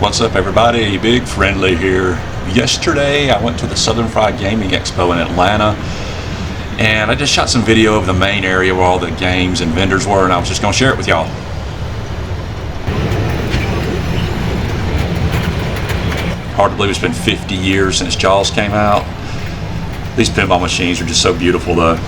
What's up, everybody? Bigfriendly here. Yesterday I went to the Southern Fried Gaming Expo in Atlanta, and I just shot some video of the main area where all the games and vendors were, and I was just going to share it with y'all. Hard to believe it's been 50 years since Jaws came out. These pinball machines are just so beautiful though.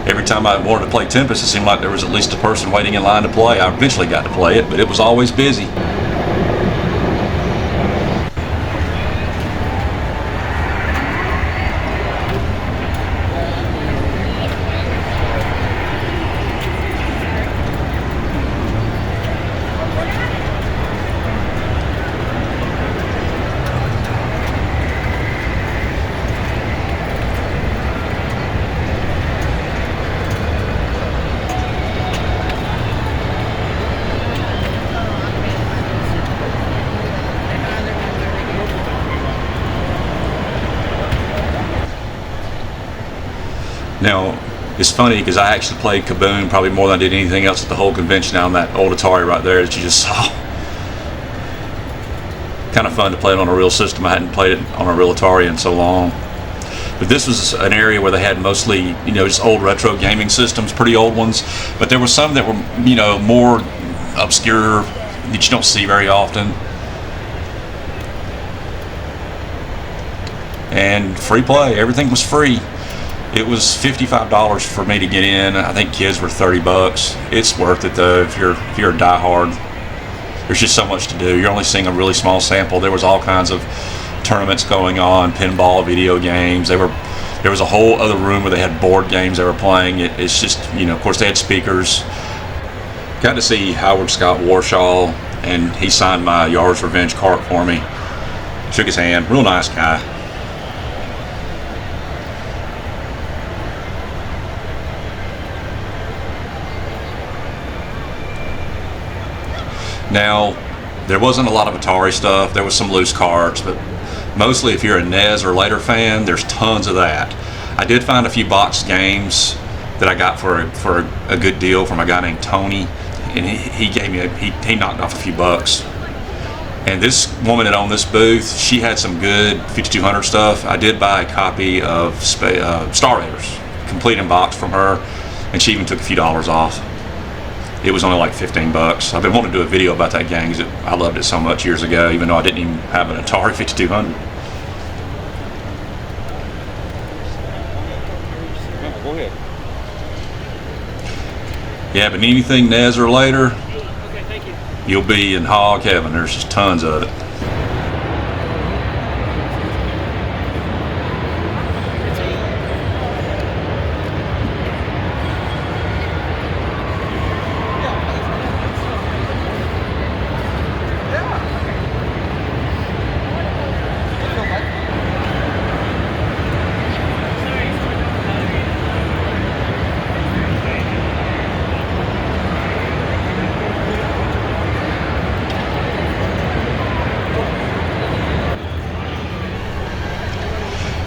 Every time I wanted to play Tempest, it seemed like there was at least a person waiting in line to play. I eventually got to play it, but it was always busy. Now, it's funny because I actually played Kaboom probably more than I did anything else at the whole convention down that old Atari right there that you just saw. Kind of fun to play it on a real system. I hadn't played it on a real Atari in so long. But this was an area where they had mostly, just old retro gaming systems, pretty old ones. But there were some that were, more obscure that you don't see very often. And free play, everything was free. It was $55 for me to get in. I think kids were $30. It's worth it though if you're a diehard. There's just so much to do. You're only seeing a really small sample. There was all kinds of tournaments going on, pinball, video games. There was a whole other room where they had board games they were playing. It's just, of course they had speakers. Got to see Howard Scott Warshaw, and he signed my Yar's Revenge cart for me. Shook his hand, real nice guy. Now, there wasn't a lot of Atari stuff. There was some loose carts, but mostly if you're a NES or later fan, there's tons of that. I did find a few boxed games that I got for a good deal from a guy named Tony, and he gave me he knocked off a few bucks. And this woman that owned this booth, she had some good 5200 stuff. I did buy a copy of Star Raiders, complete in box from her, and she even took a few dollars off. It was only like $15. I've been wanting to do a video about that game because I loved it so much years ago, even though I didn't even have an Atari 5200. Go ahead. Yeah, but anything NES or later, Okay, thank you. You'll be in hog heaven. There's just tons of it.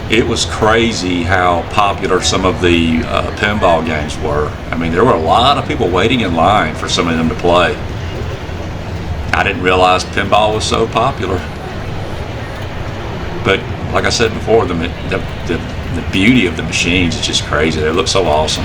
It was crazy how popular some of the pinball games were. I mean, there were a lot of people waiting in line for some of them to play. I didn't realize pinball was so popular. But like I said before, the beauty of the machines is just crazy. They look so awesome.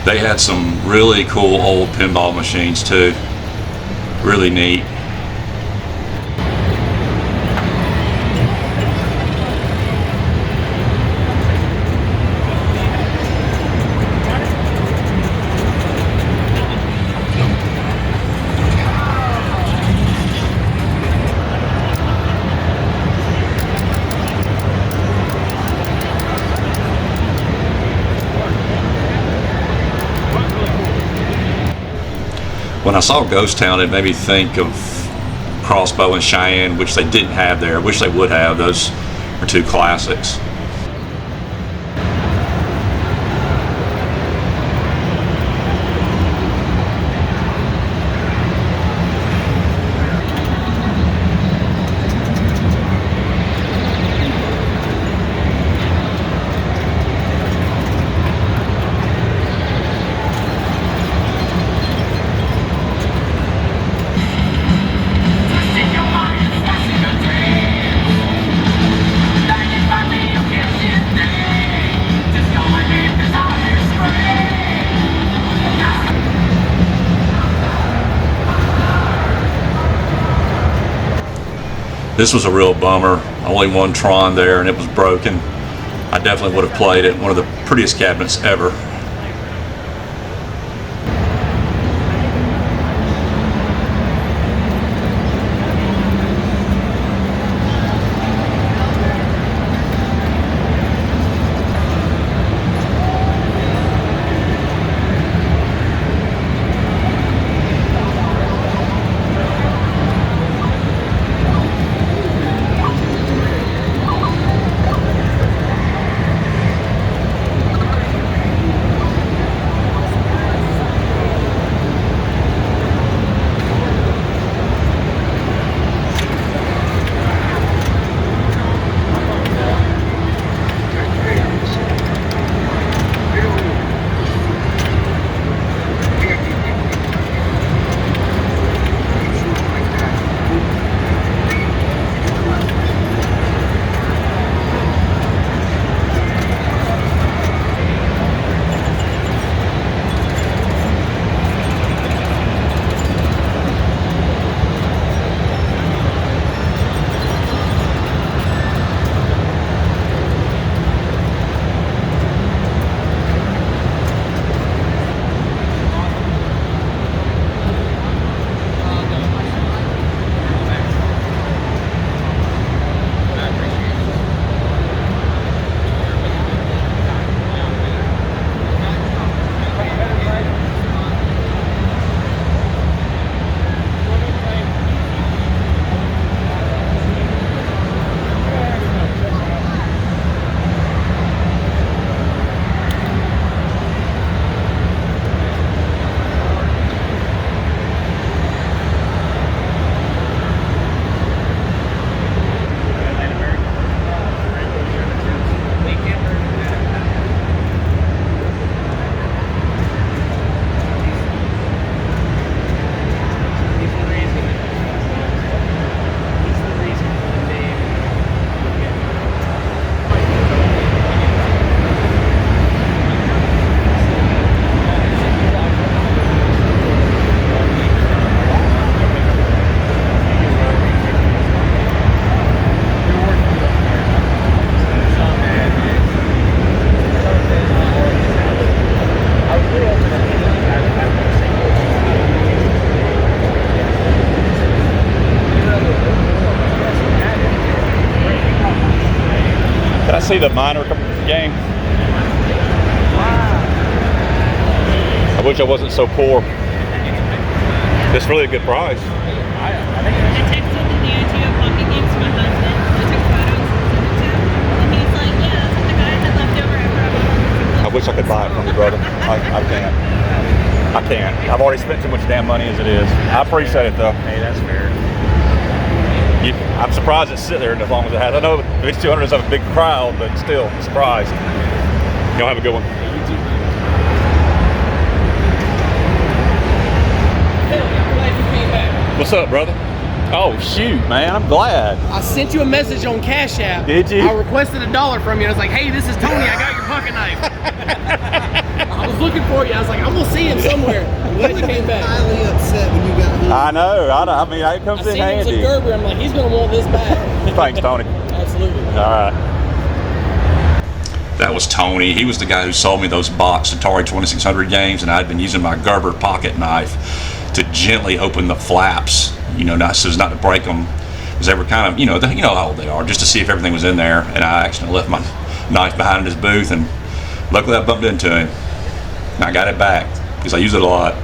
They had some really cool old pinball machines too. Really neat. When I saw Ghost Town, it made me think of Crossbow and Cheyenne, which they didn't have there. I wish they would have. Those are two classics. This was a real bummer. Only one Tron there and it was broken. I definitely would have played it. One of the prettiest cabinets ever. See the minor game. I wish I wasn't so poor. It's really a good price. I texted the idea of pocket games to my husband. I took photos and he's like, yeah, that's what the guy had left over after I wish I could buy it from you, brother. I can't. I can't. I've already spent too much damn money as it is. I appreciate it though. Hey, that's fair. I'm surprised it's sitting there as long as it has. I know these 200 is a big crowd, but still, I'm surprised. Y'all have a good one. What's up, brother? Oh, shoot, man, I'm glad. I sent you a message on Cash App. Did you? I requested $1 from you. I was like, hey, this is Tony. I got your pocket knife. I was looking for you. I was like, I'm gonna see him somewhere. I'm glad you came back. Highly upset when you got here. I know. I mean, it comes I in seen him as a handy. Gerber. I'm like, he's gonna want this back. Thanks, Tony. Absolutely. All right. That was Tony. He was the guy who sold me those boxed Atari 2600 games, and I'd been using my Gerber pocket knife to gently open the flaps, not so as not to break them, because they were kind of, you know how old they are, just to see if everything was in there. And I actually left my knife behind in his booth, and luckily I bumped into him. And I got it back because I use it a lot.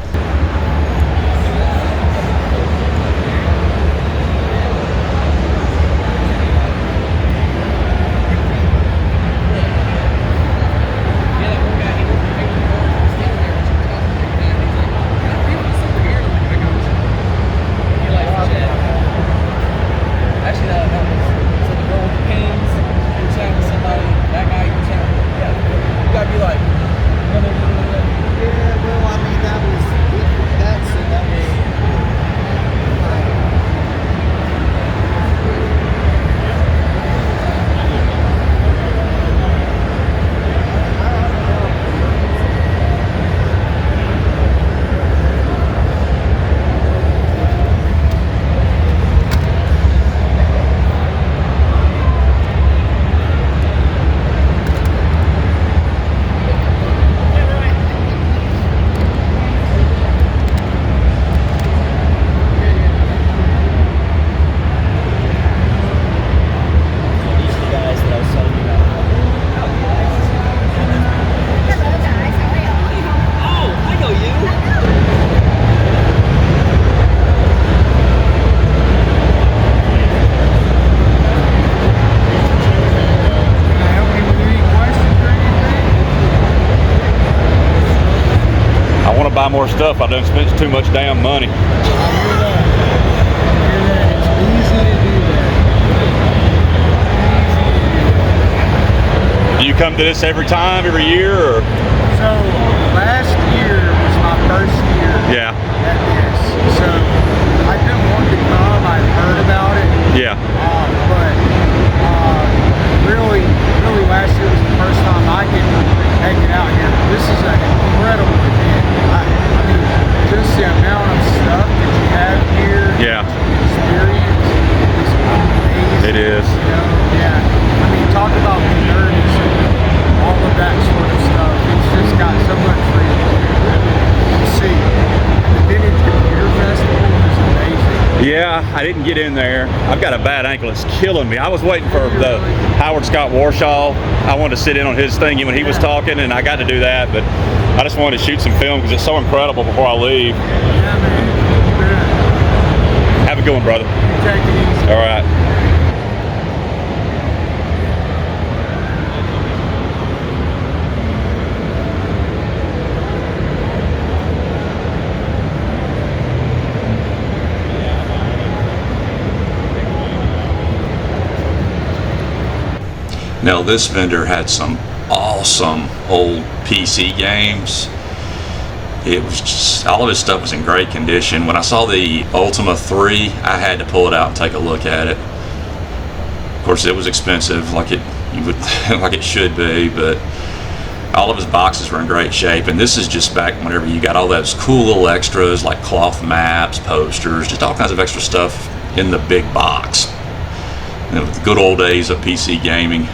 Buy more stuff. I done spent too much damn money. It's easy to do that. Do you come to this every year, or? So last year was my first year Yeah. at this. So I've been wanting to come. I've heard about it. Yeah. But really last year was the first time I could make it out here. This is an incredible event. I mean, just the amount of stuff that you have here, Yeah. experience is amazing. It is. Yeah. I mean, talk about the nerds and all of that sort of stuff. It's just got so much for you to see. The Vintage Computer Festival is amazing. Yeah, I didn't get in there. I've got a bad ankle. It's killing me. I was waiting for the Howard Scott Warshaw. I wanted to sit in on his thing when he was talking, and I got to do that, but I just wanted to shoot some film because it's so incredible before I leave. Yeah, man. Have a good one, brother. Take it easy. All right. Now this vendor had some awesome old PC games. It was just, all of his stuff was in great condition. When I saw the Ultima 3, I had to pull it out and take a look at it. Of course, it was expensive, like it should be, but all of his boxes were in great shape. And this is just back whenever you got all those cool little extras like cloth maps, posters, just all kinds of extra stuff in the big box. The good old days of PC gaming.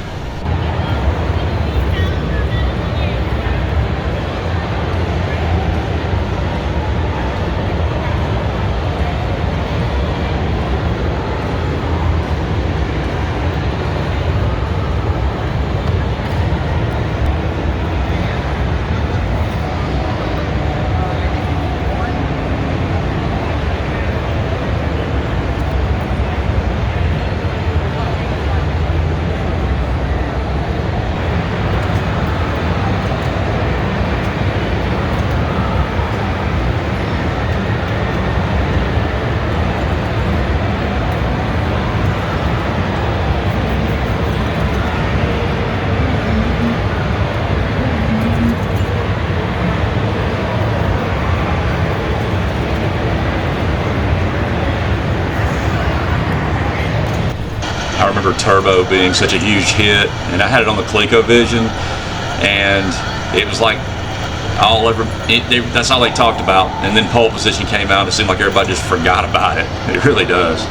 I remember Turbo being such a huge hit, and I had it on the ColecoVision, and it was like That's all they talked about. And then pole position came out. It seemed like everybody just forgot about it. It really does.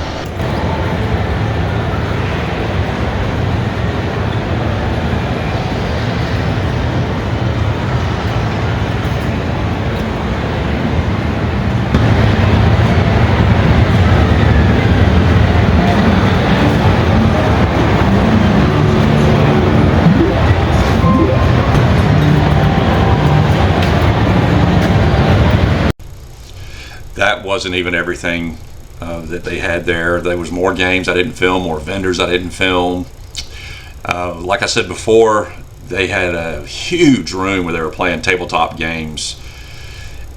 That wasn't even everything that they had there. There was more games I didn't film, more vendors I didn't film. Like I said before, they had a huge room where they were playing tabletop games.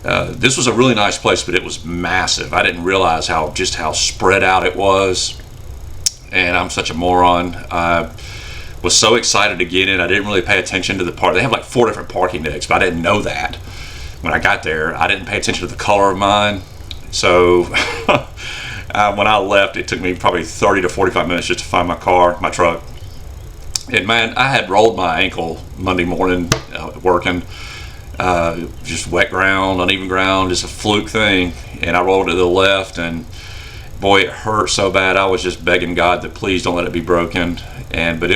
This was a really nice place, but it was massive. I didn't realize just how spread out it was, and I'm such a moron. I was so excited to get in. I didn't really pay attention to the park. They have like 4 different parking decks, but I didn't know that. When I got there, I didn't pay attention to the color of mine. So when I left, it took me probably 30 to 45 minutes just to find my truck. And man, I had rolled my ankle Monday morning working. Just wet ground, uneven ground, just a fluke thing. And I rolled to the left, and boy, it hurt so bad. I was just begging God that please don't let it be broken. But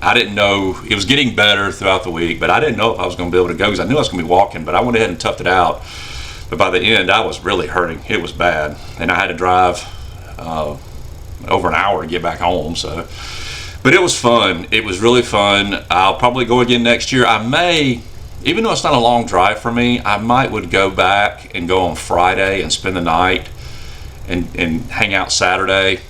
I didn't know, it was getting better throughout the week, but I didn't know if I was going to be able to go because I knew I was going to be walking, but I went ahead and toughed it out. But by the end, I was really hurting. It was bad. And I had to drive over an hour to get back home. But it was fun. It was really fun. I'll probably go again next year. I may, even though it's not a long drive for me, I would go back and go on Friday and spend the night and hang out Saturday.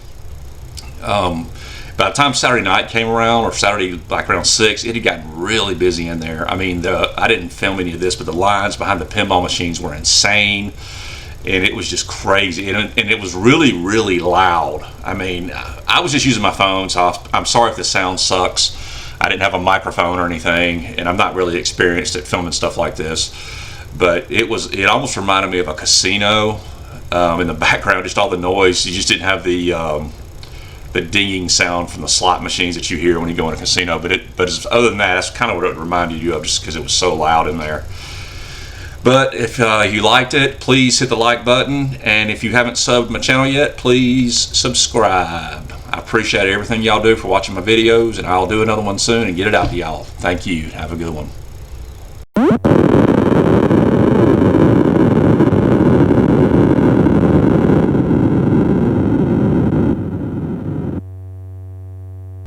By the time Saturday night came around, or Saturday like around 6, it had gotten really busy in there. I mean, I didn't film any of this, but the lines behind the pinball machines were insane, and it was just crazy, and it was really, really loud. I mean, I was just using my phone, so I'm sorry if the sound sucks. I didn't have a microphone or anything, and I'm not really experienced at filming stuff like this, but it almost reminded me of a casino in the background, just all the noise. You just didn't have the dinging sound from the slot machines that you hear when you go in a casino. But other than that, that's kind of what it reminded you of, just because it was so loud in there. But if you liked it, please hit the like button. And if you haven't subbed my channel yet, please subscribe. I appreciate everything y'all do for watching my videos, and I'll do another one soon and get it out to y'all. Thank you. Have a good one.